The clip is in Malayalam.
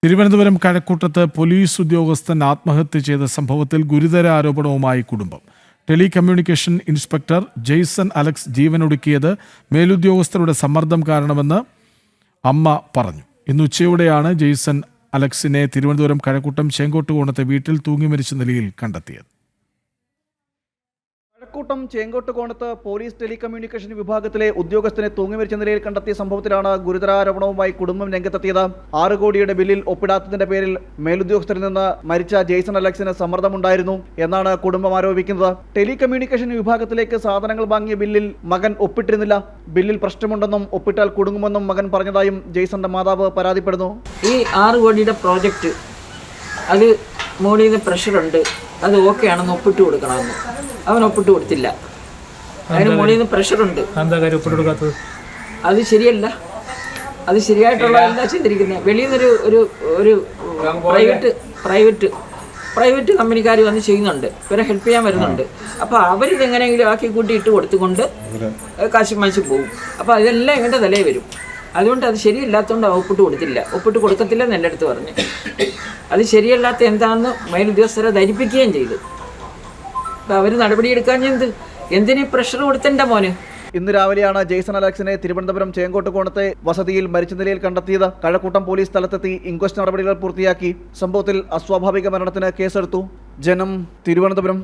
തിരുവനന്തപുരം കഴക്കൂട്ടത്ത് പോലീസ് ഉദ്യോഗസ്ഥൻ ആത്മഹത്യ ചെയ്ത സംഭവത്തിൽ ഗുരുതര ആരോപണവുമായി കുടുംബം. ടെലികമ്മ്യൂണിക്കേഷൻ ഇൻസ്പെക്ടർ ജെയ്സൺ അലക്സ് ജീവനൊടുക്കിയത് മേലുദ്യോഗസ്ഥരുടെ സമ്മർദ്ദം കാരണമെന്ന് അമ്മ പറഞ്ഞു. ഇന്ന് ഉച്ചയോടെയാണ് ജെയ്സൺ അലക്സിനെ തിരുവനന്തപുരം കഴക്കൂട്ടം ചേങ്കോട്ടുകോണത്തെ വീട്ടിൽ തൂങ്ങി മരിച്ച നിലയിൽ കണ്ടെത്തിയത്. കഴക്കൂട്ടം ചേങ്കോട്ടുകോണത്ത് പോലീസ് ടെലികമ്മ്യൂണിക്കേഷൻ വിഭാഗത്തിലെ ഉദ്യോഗസ്ഥനെ തൂങ്ങിമരിച്ച നിലയിൽ കണ്ടെത്തിയ സംഭവത്തിലാണ് ഗുരുതരാരോപണവുമായി കുടുംബം രംഗത്തെത്തിയത്. 6 കോടിയുടെ ബില്ലിൽ ഒപ്പിടാത്തതിന്റെ പേരിൽ മേലുദ്യോഗസ്ഥരിൽ നിന്ന് മരിച്ച ജെയ്സൺ അലക്സിന് സമ്മർദ്ദമുണ്ടായിരുന്നു എന്നാണ് കുടുംബം ആരോപിക്കുന്നത്. ടെലികമ്മ്യൂണിക്കേഷൻ വിഭാഗത്തിലേക്ക് സാധനങ്ങൾ വാങ്ങിയ ബില്ലിൽ മകൻ ഒപ്പിട്ടിരുന്നില്ല. ബില്ലിൽ പ്രശ്നമുണ്ടെന്നും ഒപ്പിട്ടാൽ കുടുങ്ങുമെന്നും മകൻ പറഞ്ഞതായും ജെയ്സന്റെ മാതാവ് പരാതിപ്പെടുന്നു. ഈ 6 കോടിയുടെ പ്രോജക്റ്റ് അത് മോളിൽ നിന്ന് പ്രഷറുണ്ട്, അത് ഓക്കെ ആണെന്ന് ഒപ്പിട്ട് കൊടുക്കണമെന്ന്. അവൻ ഒപ്പിട്ട് കൊടുത്തില്ല. അതിന് മുകളിൽ നിന്ന് പ്രഷറുണ്ട്. അത് ശരിയല്ല. അത് ശരിയായിട്ടുള്ളതല്ല ചെയ്തിരിക്കുന്നത്. വെളിയിൽ നിന്നൊരു ഒരു ഒരു പ്രൈവറ്റ് കമ്പനിക്കാർ വന്ന് ചെയ്യുന്നുണ്ട്, ഇവരെ ഹെൽപ്പ് ചെയ്യാൻ വരുന്നുണ്ട്. അപ്പോൾ അവരിതെങ്ങനെയെങ്കിലും ആക്കി കൂട്ടി ഇട്ട് കൊടുത്തുകൊണ്ട് കാശ് മനുഷ്യ പോകും. അപ്പോൾ ഇതെല്ലാം ഇങ്ങോട്ട് തലയിൽ വരും. അതുകൊണ്ട് അത് ശരിയല്ലാത്തതുകൊണ്ട് ഒപ്പിട്ട് കൊടുത്തില്ല. ഒപ്പിട്ട് കൊടുക്കത്തില്ലെന്ന് എൻ്റെ അടുത്ത് പറഞ്ഞു. അത് ശരിയല്ലാത്ത എന്താണെന്ന് മേലുദ്യോഗസ്ഥരെ ധരിപ്പിക്കുകയും ചെയ്തു. അപ്പോൾ അവർ നടപടിയെടുക്കാൻ എന്തിനീ പ്രഷർ കൊടുത്തെൻ്റെ മോന്. ഇന്ന് രാവിലെയാണ് ജെയ്സൺ അലക്സിനെ തിരുവനന്തപുരം ചേങ്കോട്ടുകോണത്തെ വസതിയിൽ മരിച്ച നിലയിൽ കണ്ടെത്തിയത്. കഴക്കൂട്ടം പോലീസ് സ്ഥലത്തെത്തി ഇൻക്വസ്റ്റ് നടപടികൾ പൂർത്തിയാക്കി. സംഭവത്തിൽ അസ്വാഭാവിക മരണത്തിന് കേസെടുത്തു. ജനം, തിരുവനന്തപുരം.